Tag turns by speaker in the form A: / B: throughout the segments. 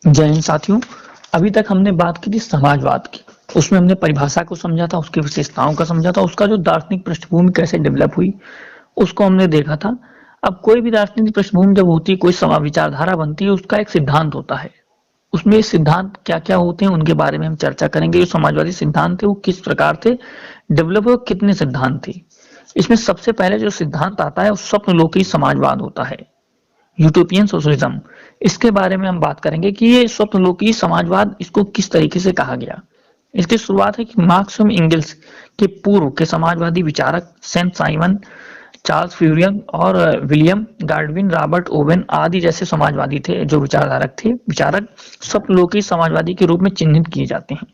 A: जय हिंद साथियों। अभी तक हमने बात की थी समाजवाद की। उसमें हमने परिभाषा को समझा था, उसकी विशेषताओं का समझा था, उसका जो दार्शनिक पृष्ठभूमि कैसे डेवलप हुई उसको हमने देखा था। अब कोई भी दार्शनिक पृष्ठभूमि जब होती है, कोई विचारधारा बनती है, उसका एक सिद्धांत होता है। उसमें सिद्धांत क्या क्या होते हैं उनके बारे में हम चर्चा करेंगे। जो समाजवादी सिद्धांत थे वो किस प्रकार थे डेवलप हुए, कितने सिद्धांत थे। इसमें सबसे पहले जो सिद्धांत आता है वो स्वप्नलोकी समाजवाद होता है, यूटोपियन सोशलिज्म। इसके बारे में हम बात करेंगे कि ये स्वप्नलोकी समाजवाद इसको किस तरीके से कहा गया। इसकी शुरुआत है कि मार्क्स एवं एंगल्स के पूर्व के समाजवादी विचारक सेंट साइमन, चार्ल्स फ्यूरियन और विलियम गार्डविन, रॉबर्ट ओवेन आदि जैसे समाजवादी थे, जो विचारक स्वप्नलोकी समाजवादी के रूप में चिन्हित किए जाते हैं,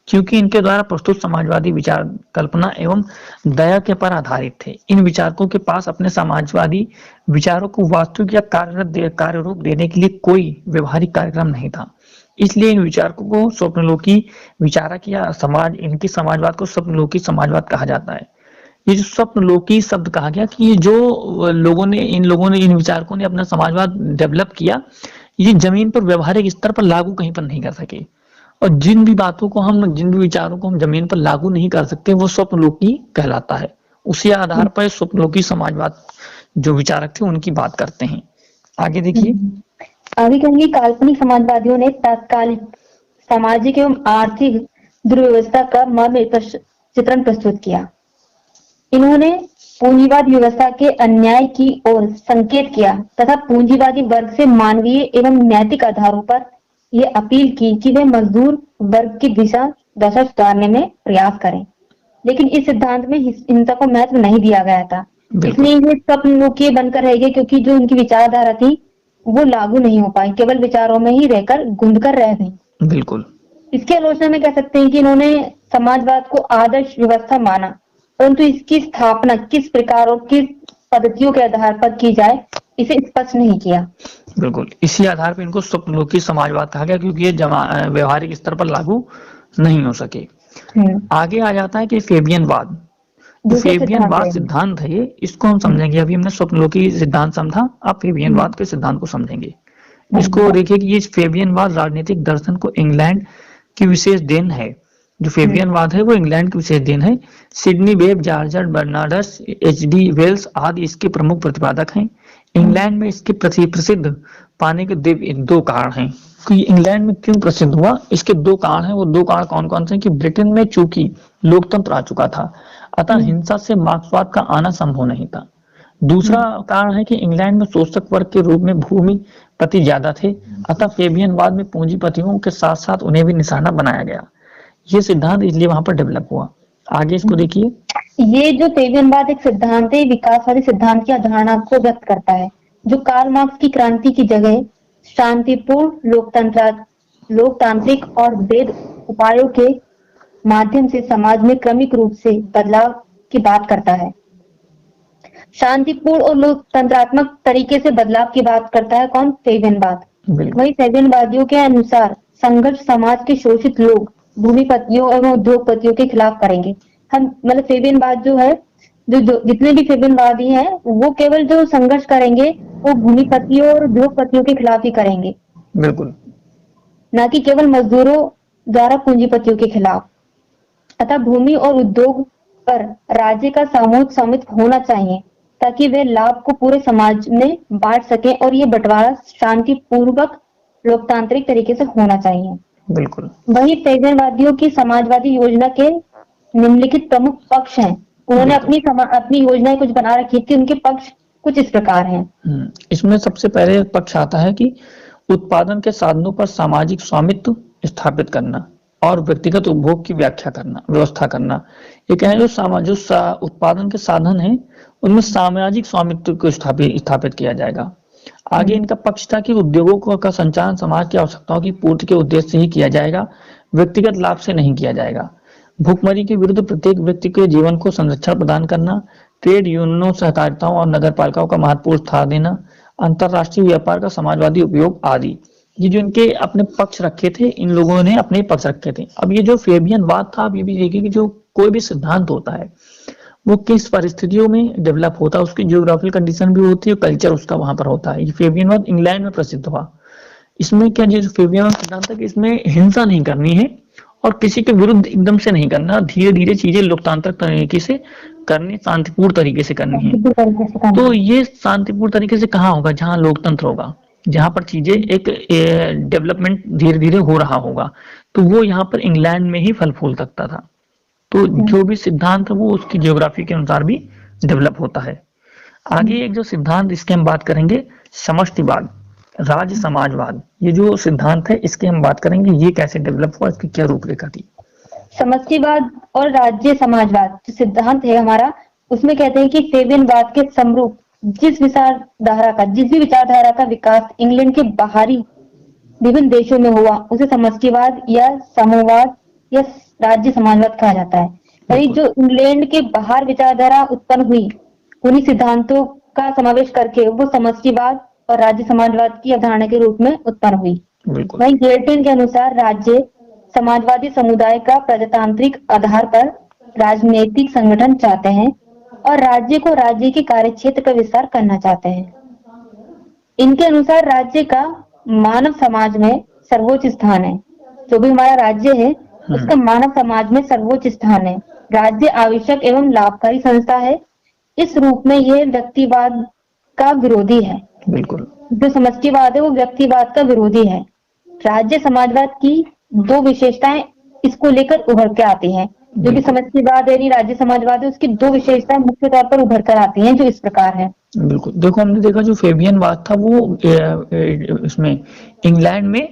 A: क्योंकि इनके द्वारा प्रस्तुत समाजवादी विचार कल्पना एवं दया के पर आधारित थे। इन विचारकों के पास अपने समाजवादी विचारों को वास्तविक या कार्य रूप देने के लिए कोई व्यवहारिक कार्यक्रम नहीं था। इसलिए इन विचारकों को स्वप्नलोकी विचारक या इनकी समाजवाद को स्वप्नलोकी समाजवाद कहा जाता है। ये जो स्वप्नलोकी शब्द कहा गया कि ये जो इन लोगों ने, इन विचारकों ने अपना समाजवाद डेवलप किया, ये जमीन पर व्यवहारिक स्तर पर लागू कहीं पर नहीं कर सके। और जिन भी विचारों को हम जमीन पर लागू नहीं कर सकते वो स्वप्नलोकी कहलाता है। उसी आधार पर स्वप्नलोकी समाजवाद जो विचारक थे उनकी बात करते हैं। आगे देखिए।
B: आगे कहेंगे, काल्पनिक समाजवादियों ने तात्कालिक सामाजिक एवं आर्थिक दुर्व्यवस्था का मर्म चित्रण प्रस्तुत किया। इन्होंने पूंजीवाद व्यवस्था के अन्याय की ओर संकेत किया तथा पूंजीवादी वर्ग से मानवीय एवं नैतिक आधारों पर यह अपील की कि वे मजदूर वर्ग की दशा सुधारने में प्रयास करें। लेकिन इस सिद्धांत में हिंसा को महत्व नहीं दिया गया था, इसलिए ये स्वप्नलोकी बनकर रह गए, क्योंकि जो उनकी विचारधारा थी वो लागू नहीं हो पाई, केवल विचारों में ही रहकर गुंद कर रह गई।
A: बिल्कुल।
B: इसकी आलोचना में कह सकते हैं कि इन्होंने समाजवाद को आदर्श व्यवस्था माना, परंतु इसकी स्थापना किस प्रकार और किस पद्धतियों के आधार पर की जाए इसे स्पष्ट नहीं किया।
A: बिल्कुल, इसी आधार पर इनको स्वप्नलोकी समाजवाद कहा गया, क्योंकि ये व्यवहारिक स्तर पर लागू नहीं हो सके। आगे आ जाता है कि फेबियनवाद। फेबियनवाद सिद्धांत है ये, इसको हम समझेंगे। अभी हमने स्वप्नलोकी सिद्धांत समझा, अब फेबियनवाद के सिद्धांत को समझेंगे। इसको देखिए कि ये फेबियनवाद राजनीतिक दर्शन को इंग्लैंड की विशेष देन है। जो फेबियनवाद है वो इंग्लैंड की विशेष देन है। Sidney Webb, George Bernards, H D. Wells आदि इसके प्रमुख प्रतिपादक हैं। इंग्लैंड में इसके प्रसिद्ध पाने के दो कारण हैं कि इंग्लैंड में क्यों प्रसिद्ध हुआ। इसके दो कारण हैं। वो दो कारण कौन कौन से हैं कि ब्रिटेन में चूंकि लोकतंत्र आ चुका था, अतः हिंसा से मार्क्सवाद का आना संभव नहीं था। दूसरा कारण है कि इंग्लैंड में शोषक वर्ग के रूप में भूमिपति ज्यादा थे, अतः फेबियनवाद में पूंजीपतियों के साथ साथ उन्हें भी निशाना बनाया गया। ये सिद्धांत इसलिए वहां पर डेवलप हुआ। आगे इसको देखिए।
B: ये जो फेबियनवाद एक सिद्धांत है, विकासवादी सिद्धांत की अवधारणा को व्यक्त करता है, जो कार्ल मार्क्स की क्रांति की जगह शांतिपूर्ण लोकतांत्रिक और वैध उपायों के माध्यम से समाज में क्रमिक रूप से बदलाव की बात करता है। शांतिपूर्ण और लोकतंत्रात्मक तरीके से बदलाव की बात करता है कौन? फेबियनवाद। वही फेबियनवादियों के अनुसार संघर्ष समाज के शोषित लोग भूमिपतियों एवं उद्योगपतियों के खिलाफ करेंगे। हम मतलब फेबियनवाद जो है, जो जितने भी फेबियनवादी हैं वो केवल जो संघर्ष करेंगे वो भूमिपतियों और उद्योगपतियों के खिलाफ ही करेंगे।
A: बिल्कुल,
B: न कि केवल मजदूरों द्वारा पूंजीपतियों के खिलाफ। अतः भूमि और उद्योग पर राज्य का सामूहिक स्वामित्व होना चाहिए ताकि वे लाभ को पूरे समाज में बांट सके, और ये बंटवारा शांतिपूर्वक लोकतांत्रिक तरीके से होना चाहिए।
A: बिल्कुल।
B: वही फेबियनवादियों की समाजवादी योजना के निम्नलिखित प्रमुख पक्ष हैं। उन्होंने अपनी योजनाएं कुछ बना रखी थी, उनके पक्ष कुछ इस प्रकार हैं।
A: इसमें सबसे पहले पक्ष आता है कि उत्पादन के साधनों पर सामाजिक स्वामित्व स्थापित करना और व्यक्तिगत उपभोग की व्यवस्था करना। ये कहें जो उत्पादन के साधन है उनमें सामाजिक स्वामित्व को स्थापित किया जाएगा। आगे इनका पक्ष था कि उद्योगों का संचालन समाज की आवश्यकताओं की पूर्ति के उद्देश्य से ही किया जाएगा, व्यक्तिगत लाभ से नहीं किया जाएगा। भुखमरी के विरुद्ध प्रत्येक व्यक्ति के जीवन को संरक्षण प्रदान करना, ट्रेड यूनियनों, सहकारिताओं और नगर पालिकाओं का महत्वपूर्ण स्थान देना, अंतरराष्ट्रीय व्यापार का समाजवादी उपयोग आदि। ये जो इनके अपने पक्ष रखे थे, इन लोगों ने अपने पक्ष रखे थे। अब ये जो फेबियनवाद था, आप ये भी देखिए कि जो कोई भी सिद्धांत होता है वो किस परिस्थितियों में डेवलप होता है, उसकी जियोग्राफिकल कंडीशन भी होती है, कल्चर उसका वहां पर होता है। ये फेबियनवाद इंग्लैंड में प्रसिद्ध हुआ। इसमें क्या जो फेबियन सिद्धांत है कि इसमें हिंसा नहीं करनी है और किसी के विरुद्ध एकदम से नहीं करना, धीरे धीरे चीजें लोकतांत्रिक तरीके से करनी, शांतिपूर्ण तरीके से करनी है।
B: बुद्धि तरीके से करना
A: तो
B: है।
A: ये शांतिपूर्ण तरीके से कहाँ होगा? जहाँ लोकतंत्र होगा, जहाँ पर चीजें एक डेवलपमेंट धीरे धीरे हो रहा होगा। तो वो यहाँ पर इंग्लैंड में ही फल फूल सकता था। तो जो भी सिद्धांत है वो उसकी ज्योग्राफी के अनुसार भी डेवलप होता है। आगे एक जो सिद्धांत इसके हम बात करेंगे, समष्टिवाद, राज्य समाजवाद। ये जो सिद्धांत है इसके हम बात करेंगे, ये कैसे डेवलप हुआ, इसकी क्या रूपरेखा थी।
B: समष्टिवाद और राज्य समाजवाद जो सिद्धांत है हमारा, उसमें कहते हैं कि फेबियनवाद के समरूप जिस भी विचारधारा का विकास इंग्लैंड के बाहरी विभिन्न देशों में हुआ उसे समष्टिवाद या समूहवाद या राज्य समाजवाद कहा जाता है। वही जो इंग्लैंड के बाहर विचारधारा उत्पन्न हुई उन्हीं सिद्धांतों का समावेश करके वो समष्टिवाद और राज्य समाजवाद की अवधारणा के रूप में उत्पन्न हुई।
A: बिल्कुल
B: वहीं गेल्टिन के अनुसार राज्य समाजवादी समुदाय का प्रजातांत्रिक आधार पर राजनीतिक संगठन चाहते हैं और राज्य को राज्य के कार्यक्षेत्र का विस्तार करना चाहते हैं। इनके अनुसार राज्य का मानव समाज में सर्वोच्च स्थान है। जो भी हमारा राज्य है उसका मानव समाज में सर्वोच्च स्थान है। राज्य आवश्यक एवं लाभकारी संस्था है। इस रूप में यह व्यक्तिवाद का विरोधी है।
A: बिल्कुल
B: जो समष्टिवाद है वो व्यक्तिवाद का विरोधी है। राज्य समाजवाद की दो विशेषताएं इसको लेकर उभर के आती हैं। जो कि समष्टिवाद यानी राज्य समाजवाद है उसकी दो विशेषताएं मुख्य तौर पर उभर कर आती हैं जो इस प्रकार है।
A: बिल्कुल देखो, हमने देखा जो फेबियनवाद था वो इसमें इंग्लैंड में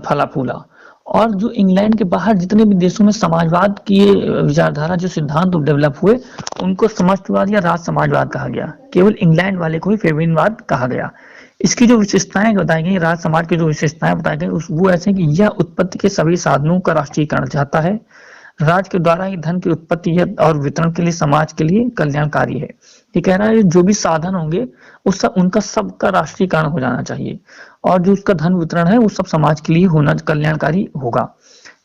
A: फला फूला, और जो इंग्लैंड के बाहर जितने भी देशों में समाजवाद की विचारधारा जो सिद्धांत डेवलप हुए उनको समष्टिवाद या राज समाजवाद कहा गया। केवल इंग्लैंड वाले को ही फेबियनवाद कहा गया। इसकी जो विशेषताएं बताई गई, राज समाज की जो विशेषताएं बताई गई वो ऐसे कि यह उत्पत्ति के सभी साधनों का राष्ट्रीयकरण चाहता है। राज के द्वारा ही धन की उत्पत्ति और वितरण के लिए समाज के लिए कल्याणकारी है। ये कह रहा है जो भी साधन होंगे उस सब उनका सबका राष्ट्रीयकरण हो जाना चाहिए और जो उसका धन वितरण है वो सब समाज के लिए होना कल्याणकारी होगा।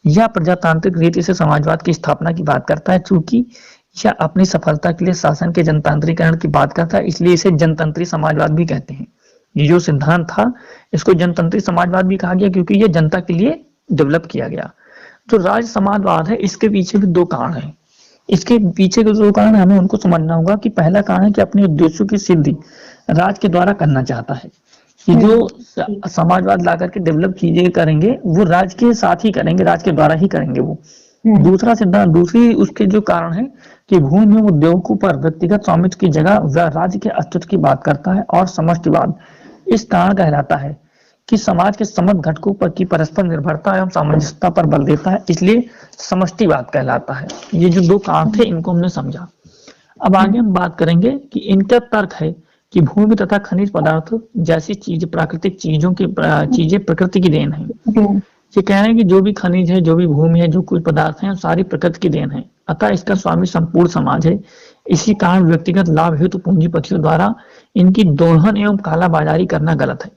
A: यह प्रजातांत्रिक रीति से समाजवाद की स्थापना की बात करता है। चूंकि यह अपनी सफलता के लिए शासन के जनतांत्रिकरण की बात करता है इसलिए इसे जनतंत्री समाजवाद भी कहते हैं। ये जो सिद्धांत था इसको जनतंत्री समाजवाद भी कहा गया क्योंकि ये जनता के लिए डेवलप किया गया। जो राज समाजवाद है इसके पीछे भी दो कारण हैं। इसके पीछे के जो कारण हमें उनको समझना होगा कि पहला कारण है कि अपने उद्देश्यों की सिद्धि राज के द्वारा करना चाहता है। कि जो समाजवाद ला करके डेवलप चीजें करेंगे वो राज के साथ ही करेंगे, राज के द्वारा ही करेंगे वो। दूसरा सिद्धांत, दूसरी उसके जो कारण है कि भूमि एवं उद्योगों पर व्यक्तिगत स्वामित्व की जगह वह राज्य के अस्तित्व की बात करता है। और समष्टिवाद इस कारण कहलाता है कि समाज के समस्त घटकों पर की परस्पर निर्भरता एवं सामंजस्यता पर बल देता है, इसलिए समष्टिवाद कहलाता है। ये जो दो कारण थे इनको हमने समझा। अब आगे हम बात करेंगे कि इनका तर्क है कि भूमि तथा खनिज पदार्थ जैसी चीज प्राकृतिक चीजें प्रकृति की देन है। ये कह रहे हैं कि जो भी खनिज है, जो भी भूमि है, जो कुछ पदार्थ है सारी प्रकृति की देन है, अतः इसका स्वामी संपूर्ण समाज है। इसी कारण व्यक्तिगत लाभ हेतु पूंजीपतियों द्वारा इनकी दोहन एवं कालाबाजारी करना गलत है।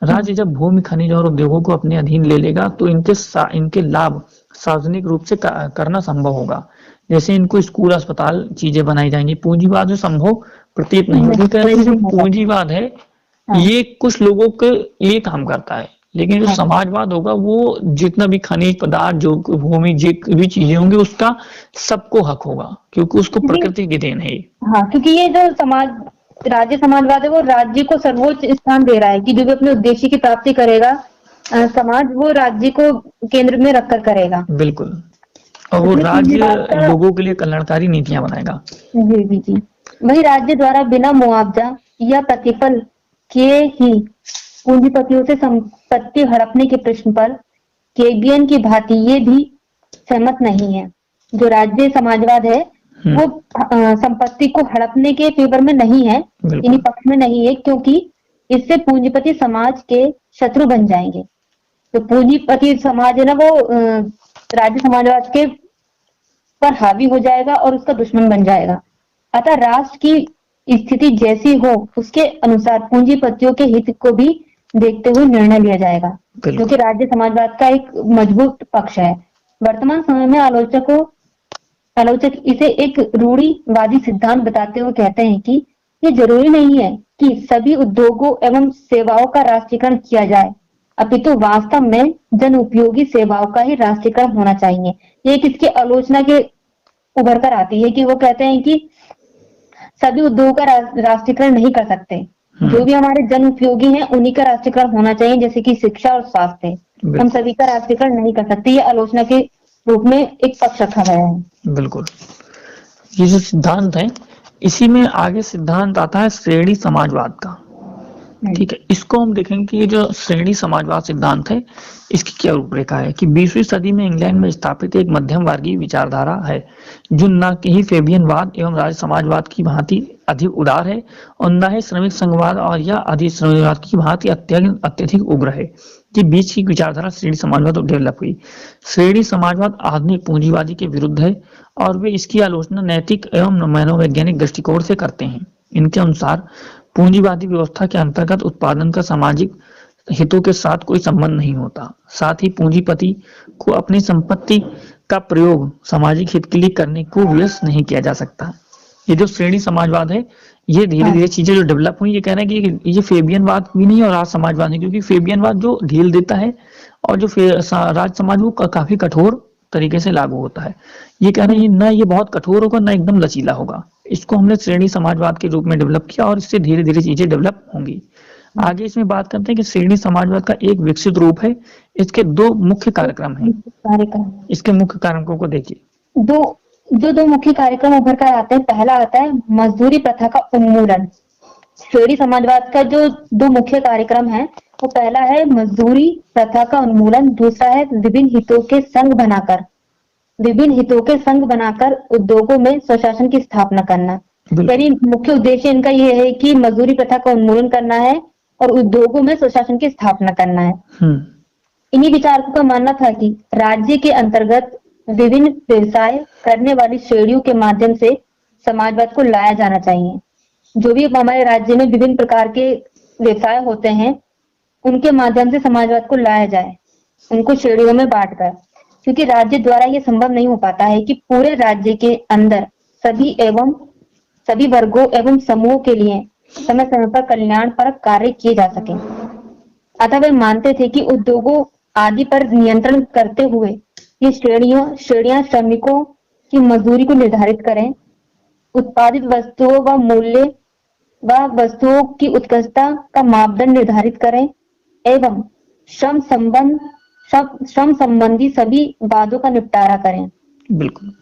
A: राज्य जब भूमि खनिज और उद्योगों को अपने अधीन ले लेगा तो इनके लाभ सार्वजनिक रूप से करना संभव होगा। जैसे इनको स्कूल, अस्पताल, चीजें बनाई जाएंगी। पूंजीवाद जो संभव प्रतीत नहीं होगी। कह रहे हैं जो पूंजीवाद है ये कुछ लोगों के लिए काम करता है, लेकिन जो समाजवाद होगा वो जितना भी खनिज पदार्थ, जो भूमि, जो भी चीजें होंगी उसका सबको हक होगा क्योंकि उसको प्रकृति की देन है।
B: हाँ, क्योंकि ये जो राज्य समाजवाद है वो राज्य को सर्वोच्च स्थान दे रहा है कि जो भी अपने उद्देश्य की प्राप्ति करेगा समाज वो राज्य को केंद्र में रखकर करेगा।
A: बिल्कुल, और वो राज्य लोगों के लिए कल्याणकारी नीतियां बनाएगा।
B: जी जी जी। वही राज्य द्वारा बिना मुआवजा या प्रतिफल के ही पूंजीपतियों से संपत्ति हड़पने के प्रश्न पर केबियन की भांति ये भी सहमत नहीं है। जो राज्य समाजवाद है वो संपत्ति को हड़पने के फेवर में नहीं है, इन्हीं पक्ष में नहीं है, क्योंकि इससे पूंजीपति समाज के शत्रु बन जाएंगे। तो पूंजीपति समाज है ना वो राज्य समाजवाद के पर हावी हो जाएगा और उसका दुश्मन बन जाएगा। अतः राष्ट्र की स्थिति जैसी हो उसके अनुसार पूंजीपतियों के हित को भी देखते हुए निर्णय लिया जाएगा, जो कि राज्य समाजवाद का एक मजबूत पक्ष है। वर्तमान समय में आलोचक इसे एक रूढ़िवादी सिद्धांत बताते हुए कहते हैं कि ये जरूरी नहीं है कि सभी उद्योगों एवं सेवाओं का राष्ट्रीयकरण किया जाए। अपितु वास्तव में जन उपयोगी सेवाओं का ही राष्ट्रीयकरण होना चाहिए। ये किसकी आलोचना के उभर कर आती है कि वो कहते हैं कि सभी उद्योगों का राष्ट्रीयकरण नहीं कर सकते, जो भी हमारे जन उपयोगी हैं उन्हीं का राष्ट्रीयकरण होना चाहिए, जैसे कि शिक्षा और स्वास्थ्य। हम
A: बिल्कुल
B: सभी का राष्ट्रीयकरण नहीं कर सकते, ये आलोचना के रूप में एक पक्ष रखा गया है।
A: बिल्कुल। ये जो सिद्धांत है, इसी में आगे सिद्धांत आता है श्रेणी समाजवाद का। ठीक है, इसको हम देखेंगे कि ये जो श्रेणी समाजवाद सिद्धांत है, इसकी क्या रूपरेखा है कि 20वीं सदी में इंग्लैंड में स्थापित एक मध्यम वर्गीय विचारधारा है, जो न कि ही फेबियनवाद एवं राज समाजवाद की भांति अधिक उदार है और न ही श्रमिक संघवाद और या अधिक श्रमिकवाद की भांति अत्यधिक उग्र है। कि बीच की विचारधारा श्रेणी समाजवाद डेवलप हुई। श्रेणी समाजवाद आधुनिक पूंजीवादी के विरुद्ध है और वे इसकी आलोचना नैतिक एवं मनोवैज्ञानिक दृष्टिकोण से करते हैं। इनके अनुसार पूंजीवादी व्यवस्था के अंतर्गत उत्पादन का सामाजिक हितों के साथ कोई संबंध नहीं होता। साथ ही पूंजीपति को अपनी संपत्ति का प्रयोग सामाजिक हित के लिए करने को विवश नहीं किया जा सकता। ये जो श्रेणी समाजवाद है, ये धीरे धीरे चीजें जो डेवलप हुई, ये कह रहे हैं कि ये फेबियनवाद भी नहीं और राज समाजवाद नहीं, क्योंकि फेबियनवाद जो ढील देता है और जो राज समाज वो काफी कठोर तरीके से लागू होता है। ये कह रहे हैं ना ये बहुत कठोर होगा ना एकदम लचीला होगा। इसको हमने श्रेणी समाजवाद के रूप में डेवलप किया और इससे धीरे धीरे चीजें डेवलप होंगी। आगे इसमें बात करते हैं कि श्रेणी समाजवाद का एक विकसित रूप है। इसके दो मुख्य कार्यक्रम हैं। इसके मुख्य कार्यक्रमों को देखिए।
B: दो मुख्य कार्यक्रम उभर कर आते हैं। पहला आता है मजदूरी प्रथा का उन्मूलन। श्रेणी समाजवाद का जो दो मुख्य कार्यक्रम है, वो पहला है मजदूरी प्रथा का उन्मूलन, दूसरा है विभिन्न हितों के संघ बनाकर उद्योगों में स्वशासन की स्थापना करना। यानी मुख्य उद्देश्य इनका ये है कि मजदूरी प्रथा का उन्मूलन करना है और उद्योगों में स्वशासन की स्थापना करना है। इन्हीं विचारकों का मानना था कि राज्य के अंतर्गत विभिन्न व्यवसाय करने वाली श्रेणियों के माध्यम से समाजवाद को लाया जाना चाहिए। जो भी हमारे राज्य में विभिन्न प्रकार के व्यवसाय होते हैं, उनके माध्यम से समाजवाद को लाया जाए, उनको श्रेणियों में बांटकर, क्योंकि राज्य द्वारा ये संभव नहीं हो पाता है कि पूरे राज्य के अंदर सभी वर्गों एवं समूहों के लिए समय समय पर कल्याण पर कार्य किए जा सके। अतः वे मानते थे कि उद्योगों आदि पर नियंत्रण करते हुए ये श्रेणियां श्रमिकों की मजदूरी को निर्धारित करें, उत्पादित वस्तुओं व मूल्य व वस्तुओं की उत्कृष्टता का मापदंड निर्धारित करें एवं श्रम संबंधी सभी वादों का निपटारा करें।
A: बिल्कुल।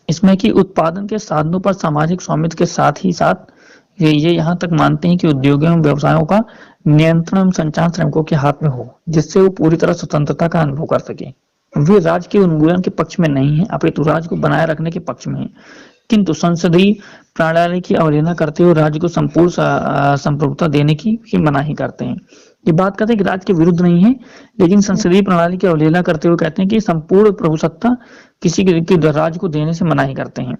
A: इसमें कि उत्पादन के साधनों पर सामाजिक स्वामित्व के साथ ही साथ ये यहाँ तक मानते हैं कि उद्योगों एवं व्यवसायों का नियंत्रण एवं संचालन श्रमिकों के हाथ में हो, जिससे वो पूरी तरह स्वतंत्रता का अनुभव कर सके। वे राज्य के उन्मूलन के पक्ष में नहीं है, अपितु राज्य को बनाए रखने के पक्ष में है, किंतु संसदीय प्रणाली की अवहेलना करते हुए राज्य को संपूर्ण संप्रभुता देने की मनाही करते हैं। ये बात कहते हैं कि राज्य के विरुद्ध नहीं है, लेकिन संसदीय प्रणाली की अवहेलना करते हुए कहते हैं कि संपूर्ण प्रभुसत्ता किसी के राज्य को देने से मनाही करते हैं।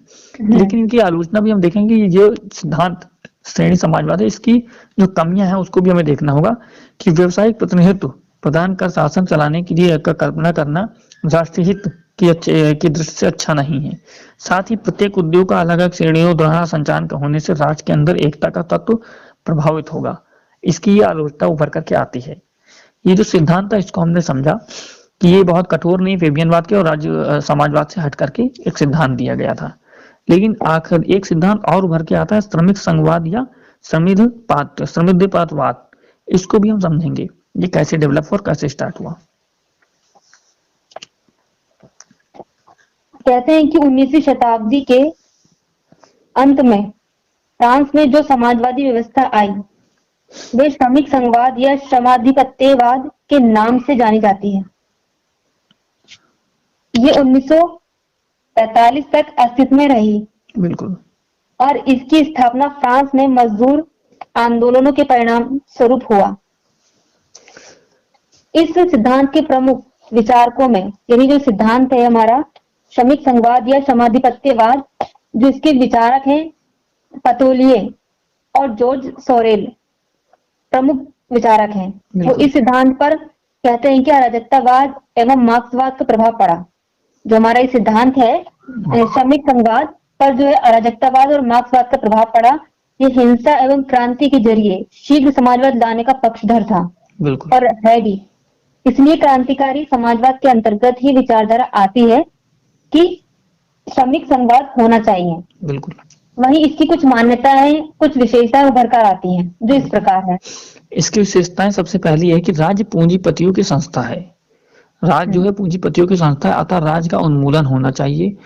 A: लेकिन इनकी आलोचना भी हम देखेंगे, ये सिद्धांत श्रेणी समाजवाद है, इसकी जो कमियां हैं उसको भी हमें देखना होगा कि व्यवसायिक प्रतिनिधित्व प्रदान कर शासन चलाने के लिए कल्पना करना राष्ट्रीय हित की दृष्टि से अच्छा नहीं है। साथ ही प्रत्येक उद्योग का अलग अलग श्रेणियों द्वारा संचालन होने से राज्य के अंदर एकता का तत्व प्रभावित होगा। इसकी ये आलोचना उभर करके आती है। ये जो सिद्धांत है इसको हमने समझा कि ये बहुत कठोर नहीं, फेबियनवाद के और राज्य समाजवाद से हट करके एक सिद्धांत दिया गया था। लेकिन आखिर एक सिद्धांत और उभर के आता है श्रमिक संघवाद या समितिवाद। इसको भी हम समझेंगे, ये कैसे डेवलप और कैसे स्टार्ट हुआ।
B: कहते हैं कि 19वीं शताब्दी के अंत में फ्रांस में जो समाजवादी व्यवस्था आई, वे श्रमिक संघवाद या श्रमाधिपत्यवाद के नाम से जानी जाती है। ये 1945 तक अस्तित्व में रही।
A: बिल्कुल।
B: और इसकी स्थापना फ्रांस में मजदूर आंदोलनों के परिणाम स्वरूप हुआ। इस सिद्धांत के प्रमुख विचारकों में, यानी जो सिद्धांत है हमारा श्रमिक संघवाद या श्रमाधिपत्यवाद, जो इसके विचारक हैं पतोलिए और जॉर्ज सोरेल, प्रमुख विचारक हैं। वो इस सिद्धांत पर कहते हैं कि अराजकतावाद एवं मार्क्सवाद का प्रभाव पड़ा। जो हमारा ये सिद्धांत है श्रमिक संघवाद पर जो है अराजकतावाद और मार्क्सवाद का प्रभाव पड़ा। ये हिंसा एवं क्रांति के जरिए शीघ्र समाजवाद लाने का पक्षधर था।
A: बिल्कुल,
B: और है भी। इसलिए क्रांतिकारी समाजवाद के अंतर्गत ही विचारधारा आती है कि श्रमिक संघवाद होना चाहिए।
A: बिल्कुल,
B: वहीं इसकी कुछ मान्यताएं, कुछ विशेषताएं उभर कर आती हैं, जो इस
A: बिल्कुल।
B: प्रकार है।
A: इसकी विशेषताएं सबसे पहली है कि राज्य पूंजीपतियों की संस्था है। राज्य जो
B: हम्म,
A: है पूंजीपतियों की संस्था है, अतः राज्य का उन्मूलन होना चाहिए।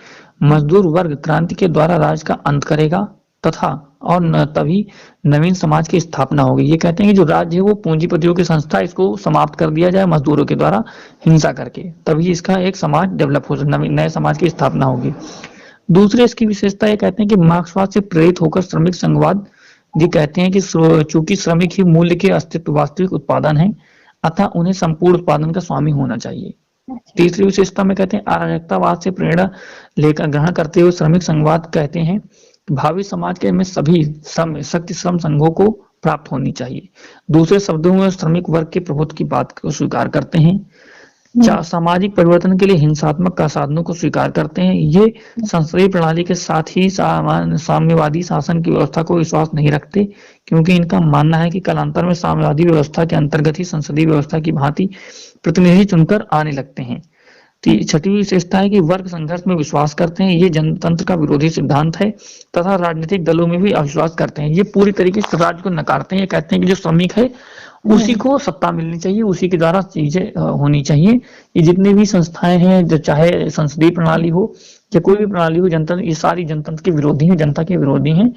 A: मजदूर वर्ग क्रांति के द्वारा राज्य का अंत करेगा तथा और न तभी नवीन समाज की स्थापना होगी। ये कहते हैं कि जो राज्य है वो पूंजीपतियों की संस्था है, इसको समाप्त कर दिया जाए मजदूरों के द्वारा हिंसा करके, तभी इसका एक समाज डेवलप हो, नए समाज की स्थापना होगी। दूसरी इसकी विशेषता ये कहते हैं कि मार्क्सवाद से प्रेरित होकर श्रमिक संघवाद ये कहते हैं कि चूंकि श्रमिक ही मूल्य के अस्तित्व वास्तविक उत्पादन है, अतः उन्हें संपूर्ण उत्पादन का स्वामी होना चाहिए।
B: अच्छा।
A: तीसरी विशेषता में कहते हैं अराजकतावाद से प्रेरणा लेकर ग्रहण करते हुए श्रमिक संघवाद कहते हैं भावी समाज के में सभी शक्ति श्रम संघों को प्राप्त होनी चाहिए। दूसरे शब्दों में श्रमिक वर्ग के प्रभुत्व की बात को स्वीकार करते हैं। सामाजिक परिवर्तन के लिए हिंसात्मक का साधनों को स्वीकार करते हैं। ये संसदीय प्रणाली के साथ ही साम्यवादी शासन की व्यवस्था को विश्वास नहीं रखते, क्योंकि इनका मानना है कि कालांतर में साम्यवादी व्यवस्था के अंतर्गत ही संसदीय व्यवस्था की भांति प्रतिनिधि चुनकर आने लगते हैं। छठी विशेषता है कि वर्ग संघर्ष में विश्वास करते हैं। ये जनतंत्र का विरोधी सिद्धांत है तथा राजनीतिक दलों में भी अविश्वास करते हैं। ये पूरी तरीके से राज्य को नकारते हैं। ये कहते हैं कि जो श्रमिक है उसी को सत्ता मिलनी चाहिए, उसी के द्वारा चीजें होनी चाहिए। ये जितनी भी संस्थाएं हैं, जो चाहे संसदीय प्रणाली हो या कोई भी प्रणाली हो, जनतंत्र, ये सारी जनतंत्र के विरोधी हैं, जनता के विरोधी हैं।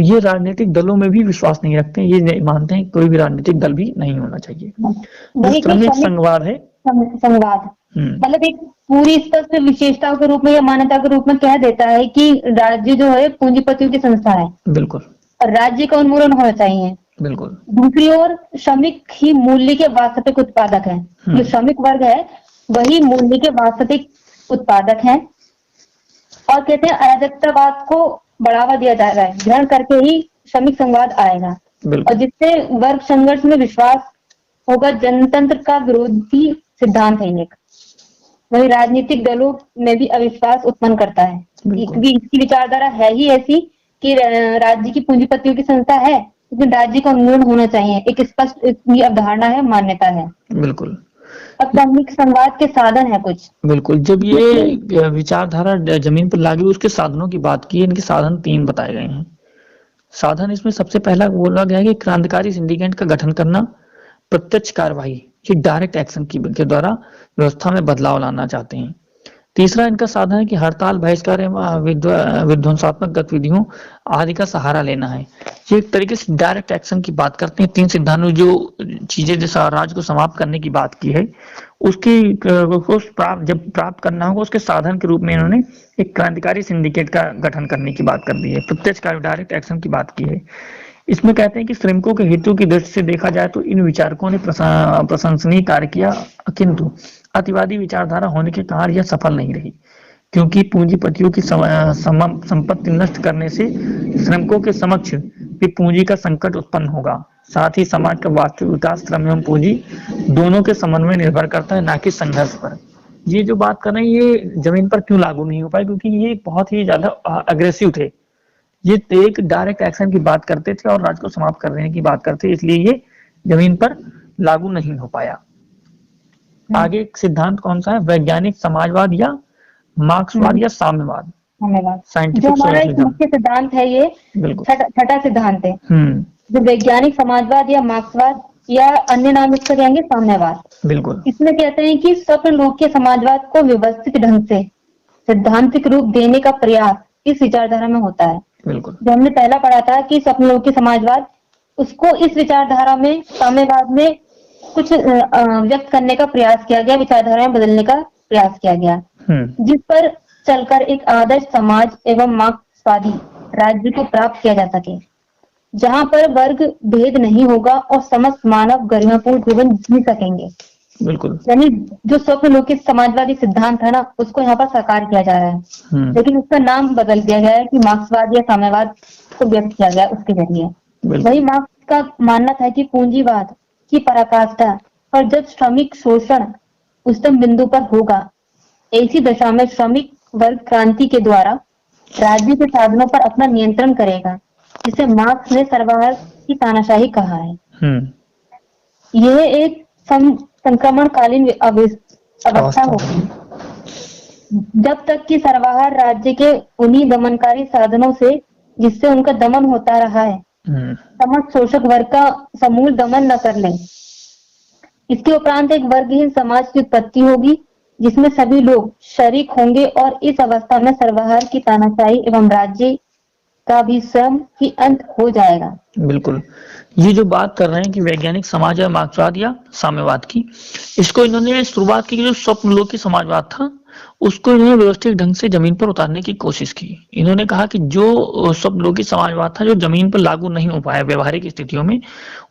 A: ये राजनीतिक दलों में भी विश्वास नहीं रखते हैं। ये मानते हैं कोई भी राजनीतिक दल भी नहीं होना चाहिए। जो श्रमिक संघवाद है,
B: संवाद मतलब एक पूरी स्पष्ट विशेषताओं के रूप में या मान्यता के रूप में कह देता है कि राज्य जो है पूंजीपतियों की संस्था है
A: बिल्कुल,
B: और राज्य का उन्मूलन होना चाहिए।
A: बिल्कुल,
B: दूसरी ओर श्रमिक ही मूल्य के वास्तविक उत्पादक है। जो श्रमिक वर्ग है वही मूल्य के वास्तविक उत्पादक है। और कहते हैं अराजकतावाद को बढ़ावा दिया जा रहा है, ग्रहण करके ही श्रमिक संघवाद आएगा और जिससे वर्ग संघर्ष में विश्वास होगा। जनतंत्र का विरोधी सिद्धांत है एक। वही राजनीतिक दलों में भी अविश्वास उत्पन्न करता है, क्योंकि इसकी विचारधारा है ही ऐसी कि राज्य की पूंजीपतियों की संस्था है, लेकिन राज्य का उन्मूलन होना चाहिए। एक स्पष्ट अवधारणा है, मान्यता है।
A: बिल्कुल।
B: अब श्रमिक संवाद के साधन है कुछ।
A: बिल्कुल, जब ये विचारधारा जमीन पर लागू, उसके साधनों की बात की, इनके साधन 3 बताए गए हैं। साधन इसमें सबसे पहला बोला गया है कि क्रांतिकारी सिंडिकेट का गठन करना, प्रत्यक्ष कार्यवाही, ये डायरेक्ट एक्शन के द्वारा व्यवस्था में बदलाव लाना चाहते हैं। तीसरा इनका साधन है कि हड़ताल, बहिष्कार एवं विध्वंसात्मक गतिविधियों आदि का सहारा लेना है। ये एक तरीके से डायरेक्ट एक्शन की बात करते हैं। 3 सिद्धांतों जो चीजें जैसा राज्य को समाप्त करने की बात की है, उसकी जब प्राप्त करना होगा उसके साधन के रूप में इन्होंने एक क्रांतिकारी सिंडिकेट का गठन करने की बात कर दी है, प्रत्यक्ष कार्य, डायरेक्ट एक्शन की बात की है। इसमें कहते हैं कि श्रमिकों के हितों की दृष्टि से देखा जाए तो इन विचारकों ने प्रशंसनीय कार्य किया, किंतु अतिवादी विचारधारा होने के कारण यह सफल नहीं रही, क्योंकि पूंजीपतियों की संपत्ति नष्ट करने से श्रमिकों के समक्ष भी पूंजी का संकट उत्पन्न होगा। साथ ही समाज का वास्तविक विकास श्रम एवं पूंजी दोनों के समन्वय निर्भर करता है, ना कि संघर्ष पर। ये जो बात कर रहे हैं ये जमीन पर क्यों लागू नहीं हो पाए, क्योंकि ये बहुत ही ज्यादा अग्रेसिव थे। ये एक डायरेक्ट एक्शन की बात करते थे और राज्य को समाप्त करने की बात करते, इसलिए ये जमीन पर लागू नहीं हो पाया। आगे एक सिद्धांत कौन सा है, वैज्ञानिक समाजवाद या मार्क्सवाद या साम्यवाद,
B: जो हमारा एक मुख्य सिद्धांत है, ये छठा सिद्धांत है। जो वैज्ञानिक समाजवाद या मार्क्सवाद या अन्य नाम इसका कहेंगे साम्यवाद।
A: बिल्कुल।
B: इसमें कहते हैं कि स्वप्न लोक के समाजवाद को व्यवस्थित ढंग से सिद्धांतिक रूप देने का प्रयास इस विचारधारा में होता है।
A: बिल्कुल।
B: जो हमने पहला पढ़ा था कि स्वप्न लोक के समाजवाद, उसको इस विचारधारा में, साम्यवाद में कुछ व्यक्त करने का प्रयास किया गया, विचारधारा में बदलने का प्रयास किया गया, जिस पर चलकर एक आदर्श समाज एवं मार्क्सवादी राज्य को प्राप्त किया जा सके, जहां पर वर्ग भेद नहीं होगा और समस्त मानव गरिमापूर्ण जीवन जी सकेंगे।
A: बिल्कुल।
B: यानी जो स्वप्न लोक के समाजवादी सिद्धांत है ना, उसको यहाँ पर साकार किया जा रहा है, लेकिन उसका नाम बदल दिया गया है कि मार्क्सवाद या साम्यवाद को व्यक्त किया गया उसके जरिए। वही मार्क्स का मानना था कि पूंजीवाद की पराकाष्ठा और जब श्रमिक शोषण उच्चतम बिंदु पर होगा, ऐसी दशा में श्रमिक वर्ग क्रांति के द्वारा राज्य के साधनों पर अपना नियंत्रण करेगा, जिसे मार्क्स ने सर्वहारा की तानाशाही कहा है। यह एक संक्रमणकालीन अवस्था होगी जब तक कि सर्वहारा राज्य के उन्हीं दमनकारी साधनों से जिससे उनका दमन होता रहा है समस्त शोषक वर्ग का समूल दमन न कर ले। इसके उपरांत एक वर्गहीन समाज की उत्पत्ति होगी जिसमें सभी लोग शरीक होंगे और इस अवस्था में सर्वहारा की तानाशाही एवं राज्य का भी स्वयं ही अंत हो जाएगा।
A: बिल्कुल, ये जो बात कर रहे हैं कि वैज्ञानिक समाज या मार्क्सवाद या साम्यवाद की, इसको इन्होंने शुरुआत की जो स्वप्नलोकी समाजवाद था उसको इन्होंने व्यवस्थित ढंग से जमीन पर उतारने की कोशिश की। इन्होंने कहा कि जो स्वप्नलोकी समाजवाद था जो जमीन पर लागू नहीं हो पाया व्यवहारिक स्थितियों में,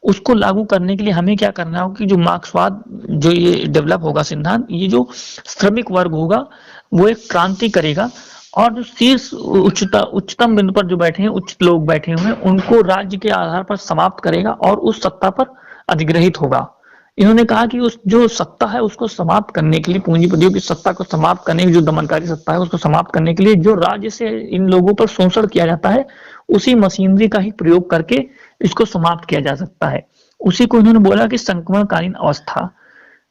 A: उसको लागू करने के लिए हमें क्या करना होगा कि जो मार्क्सवाद जो ये डेवलप होगा सिद्धांत, ये जो श्रमिक वर्ग होगा वो एक क्रांति करेगा और जो शीर्ष उच्चतम बिंदु पर जो बैठे हैं उच्च लोग बैठे हुए हैं उनको राज्य के आधार पर समाप्त करेगा और उस सत्ता पर अधिग्रहित होगा। इन्होंने कहा कि उस जो सत्ता है उसको समाप्त करने के लिए, पूंजीपतियों की सत्ता को समाप्त करने की, जो दमनकारी सत्ता है उसको समाप्त करने के लिए जो राज्य से इन लोगों पर शोषण किया जाता है उसी मशीनरी का ही प्रयोग करके इसको समाप्त किया जा सकता है। उसी को इन्होंने बोला कि संक्रमणकालीन अवस्था।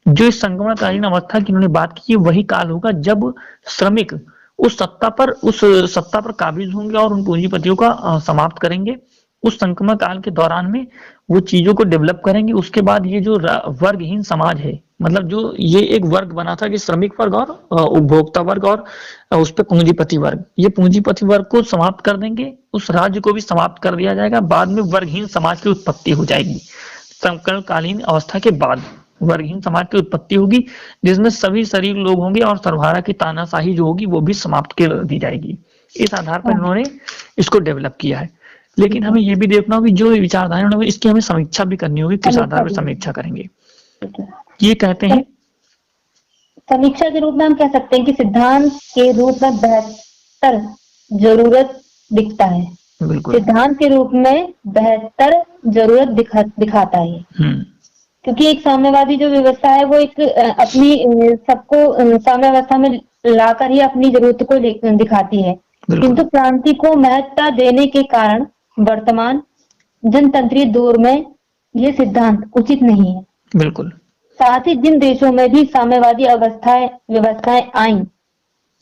A: जो इस संक्रमणकालीन अवस्था की इन्होंने बात की वही काल होगा जब श्रमिक उस सत्ता पर काबिज होंगे और उन पूंजीपतियों का समाप्त करेंगे। उस संक्रमण काल के दौरान में वो चीजों को डेवलप करेंगे। उसके बाद ये जो वर्गहीन समाज है, मतलब जो ये एक वर्ग बना था कि श्रमिक वर्ग और उपभोक्ता वर्ग और उस पर पूंजीपति वर्ग, ये पूंजीपति वर्ग को समाप्त कर देंगे, उस राज्य को भी समाप्त कर दिया जाएगा। बाद में वर्गहीन समाज की उत्पत्ति हो जाएगी। संक्रमणकालीन अवस्था के बाद वर्गहीन समाज की उत्पत्ति होगी जिसमें सभी शरीर लोग होंगे और सर्वहारा की तानाशाही जो होगी वो भी समाप्त कर दी जाएगी। इस आधार पर इन्होंने इसको डेवलप किया है। लेकिन हमें ये भी देखना होगा जो विचारधारा है इसकी हमें समीक्षा भी करनी होगी। किस आधार पर समीक्षा करेंगे? ये कहते हैं
B: समीक्षा के रूप में हम कह सकते हैं कि सिद्धांत के रूप में बेहतर जरूरत दिखता है।
A: बिल्कुल,
B: सिद्धांत के रूप में बेहतर जरूरत दिखाता है क्योंकि एक साम्यवादी जो व्यवस्था है वो एक अपनी सबको साम्य व्यवस्था में लाकर ही अपनी जरूरत को दिखाती है, किंतु क्रांति को महत्ता देने के कारण वर्तमान जनतंत्रीय दौर में ये सिद्धांत उचित नहीं है।
A: बिल्कुल।
B: साथ ही जिन देशों में भी साम्यवादी व्यवस्थाएं आई,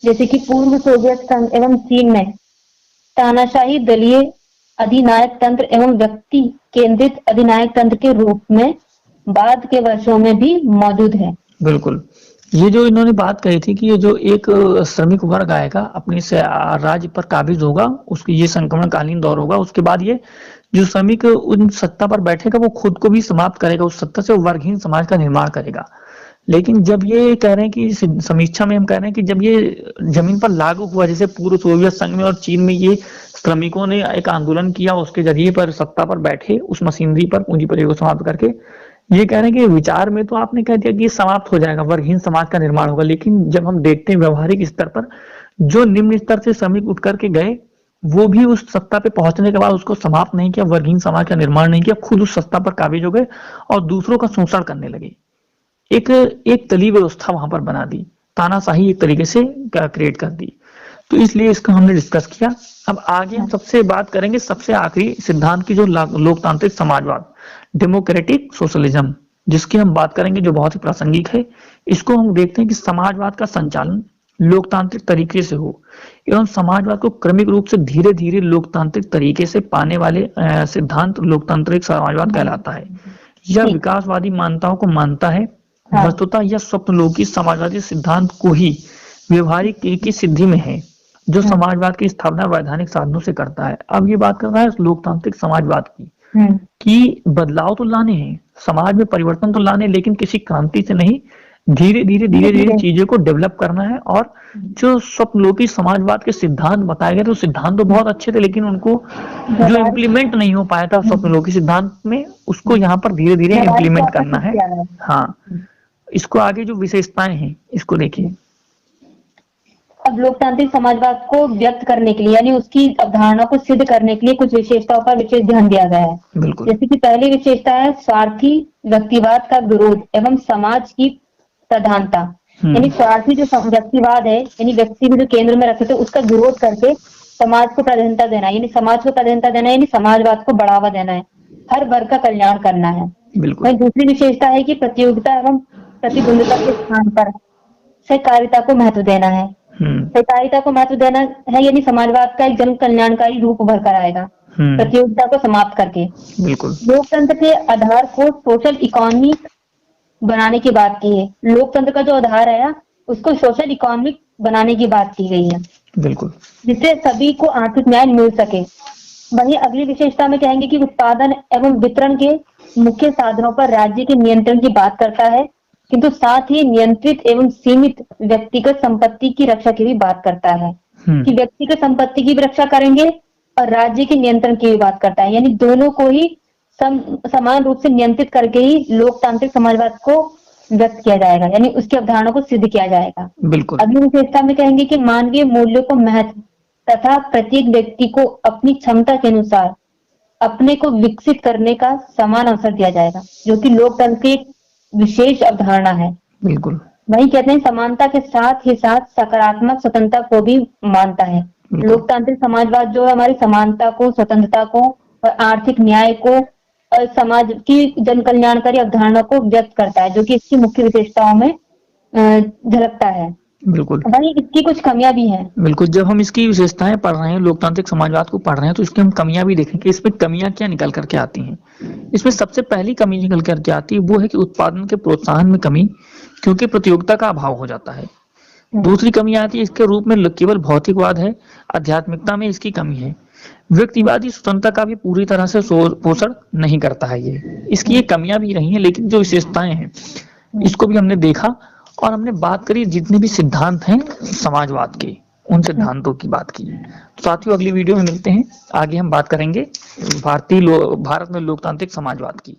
B: जैसे कि पूर्व सोवियत संघ एवं चीन में तानाशाही दलीय अधिनायक तंत्र एवं व्यक्ति केंद्रित अधिनायक तंत्र के रूप में बाद के वर्षों में भी मौजूद है।
A: बिल्कुल, ये जो इन्होंने बात कही थी कि ये जो एक श्रमिक वर्ग आएगा अपने से राज्य पर काबिज होगा, उसकी ये संक्रमणकालीन दौर होगा। उसके बाद ये जो श्रमिक उन सत्ता पर बैठेगा वो खुद को भी समाप्त करेगा, उस सत्ता से वर्गहीन समाज का निर्माण करेगा। लेकिन जब ये कह रहे हैं कि समीक्षा में हम कह रहे हैं कि जब ये जमीन पर लागू हुआ, जैसे पूर्व सोवियत संघ में और चीन में ये श्रमिकों ने एक आंदोलन किया, उसके जरिए पर सत्ता पर बैठे उस मशीनरी पर पूंजीपति को समाप्त करके, ये कह रहे हैं कि विचार में तो आपने कह दिया कि समाप्त हो जाएगा, वर्गहीन समाज का निर्माण होगा। लेकिन जब हम देखते हैं व्यवहारिक स्तर पर जो निम्न स्तर से श्रमिक उठ करके गए वो भी उस सत्ता पे पहुंचने के बाद उसको समाप्त नहीं किया, वर्गहीन समाज का निर्माण नहीं किया, खुद उस सत्ता पर काबिज हो गए और दूसरों का शोषण करने लगे। एक तली व्यवस्था वहां पर बना दी, तानाशाही एक तरीके से क्रिएट कर दी। तो इसलिए इसका हमने डिस्कस किया। अब आगे हम सबसे बात करेंगे सबसे आखिरी सिद्धांत की जो लोकतांत्रिक समाजवाद, डेमोक्रेटिक सोशलिज्म, जिसकी हम बात करेंगे, जो बहुत ही प्रासंगिक है। इसको हम देखते हैं कि समाजवाद का संचालन लोकतांत्रिक तरीके से हो एवं समाजवाद को क्रमिक रूप से धीरे धीरे लोकतांत्रिक तरीके से पाने वाले सिद्धांत लोकतांत्रिक समाजवाद कहलाता है। यह विकासवादी मान्यताओं को मानता है। वस्तुतः यह स्वप्नलोकी समाजवादी सिद्धांत को ही व्यवहारिक की सिद्धि में है, जो समाजवाद की स्थापना वैधानिक साधनों से करता है। अब ये बात कर रहा है लोकतांत्रिक समाजवाद की कि बदलाव तो लाने हैं, समाज में परिवर्तन तो लाने, लेकिन किसी क्रांति से नहीं, धीरे धीरे चीजों को डेवलप करना है। और जो स्वप्नलोकी समाजवाद के सिद्धांत बताए गए, तो सिद्धांत तो बहुत अच्छे थे, लेकिन उनको जो इम्प्लीमेंट नहीं हो पाया था स्वप्नलोकी सिद्धांत में, उसको यहाँ पर धीरे धीरे इम्प्लीमेंट करना है। हाँ, इसको आगे जो विशेषताएं हैं इसको देखिए।
B: अब लोकतांत्रिक समाजवाद को व्यक्त करने के लिए यानी उसकी अवधारणा को सिद्ध करने के लिए कुछ विशेषताओं पर विशेष ध्यान दिया गया है। जैसे कि पहली विशेषता है स्वार्थी व्यक्तिवाद का विरोध एवं समाज की प्रधानता। यानी स्वार्थी जो व्यक्तिवाद है, यानी व्यक्ति को जो केंद्र में रखे थे, उसका विरोध करके समाज को प्राधान्यता देना, यानी समाज को प्राधान्यता देना, यानी समाजवाद को बढ़ावा देना है, हर वर्ग का कल्याण करना है।
A: बिल्कुल।
B: वहीं दूसरी विशेषता है कि प्रतियोगिता एवं प्रतिद्वंद्विता के स्थान पर सहकारिता को महत्व देना है।
A: हम्म।
B: सहकारिता को महत्व देना है, यानी समाजवाद का एक जन कल्याणकारी रूप उभर कर आएगा,
A: हम्म।
B: प्रतियोगिता को समाप्त करके।
A: बिल्कुल।
B: लोकतंत्र के आधार को सोशल इकोनॉमी बनाने की बात की है। लोकतंत्र का जो आधार है उसको सोशल इकोनॉमिक बनाने की बात की गई है,
A: बिल्कुल।
B: जिससे सभी को आर्थिक न्याय मिल सके। वहीं अगली विशेषता में कहेंगे कि उत्पादन एवं वितरण के मुख्य साधनों पर राज्य के नियंत्रण की बात करता है, किंतु साथ ही नियंत्रित एवं सीमित व्यक्तिगत संपत्ति की रक्षा की भी बात करता है, कि व्यक्तिगत संपत्ति की भी रक्षा करेंगे और राज्य के नियंत्रण की भी बात करता है, यानी दोनों को ही समान रूप से नियंत्रित करके ही लोकतांत्रिक समाजवाद को व्यक्त किया जाएगा, यानी उसकी अवधारणा को सिद्ध किया जाएगा।
A: बिल्कुल।
B: अगली विशेषता में कहेंगे कि मानवीय मूल्यों को महत्व तथा प्रत्येक व्यक्ति को अपनी क्षमता के अनुसार अपने को विकसित करने का समान अवसर दिया जाएगा, जो कि लोकतंत्र की एक विशेष अवधारणा है।
A: बिल्कुल।
B: वही कहते हैं समानता के साथ ही साथ सकारात्मक स्वतंत्रता को भी मानता है।
A: बिल्कुल।
B: लोकतांत्रिक समाजवाद जो है हमारी समानता को, स्वतंत्रता को और आर्थिक न्याय को और समाज की जन कल्याणकारी अवधारणा को व्यक्त करता है, जो कि इसकी मुख्य विशेषताओं में झलकता है।
A: बिल्कुल।
B: वहीं इसकी कुछ कमियां भी हैं।
A: बिल्कुल, जब हम इसकी विशेषताएं पढ़ रहे हैं, लोकतांत्रिक समाजवाद को पढ़ रहे हैं, तो इसकी हम कमियां भी देखेंगे। इसमें कमियां क्या निकल करके आती हैं। इसमें सबसे पहली कमी निकल करके आती है वो है कि उत्पादन के प्रोत्साहन में कमी, क्योंकि प्रतियोगिता का अभाव हो जाता है। दूसरी कमी आती है इसके रूप में केवल भौतिकवाद है, आध्यात्मिकता में इसकी कमी है। व्यक्तिवादी स्वतंत्रता का भी पूरी तरह से पोषण नहीं करता है ये। इसकी ये कमियां भी रही हैं, लेकिन जो विशेषताएं हैं इसको भी हमने देखा और हमने बात करी जितने भी सिद्धांत हैं समाजवाद के, उन सिद्धांतों की बात की। तो साथियों अगली वीडियो में मिलते हैं, आगे हम बात करेंगे भारत में लोकतांत्रिक समाजवाद की।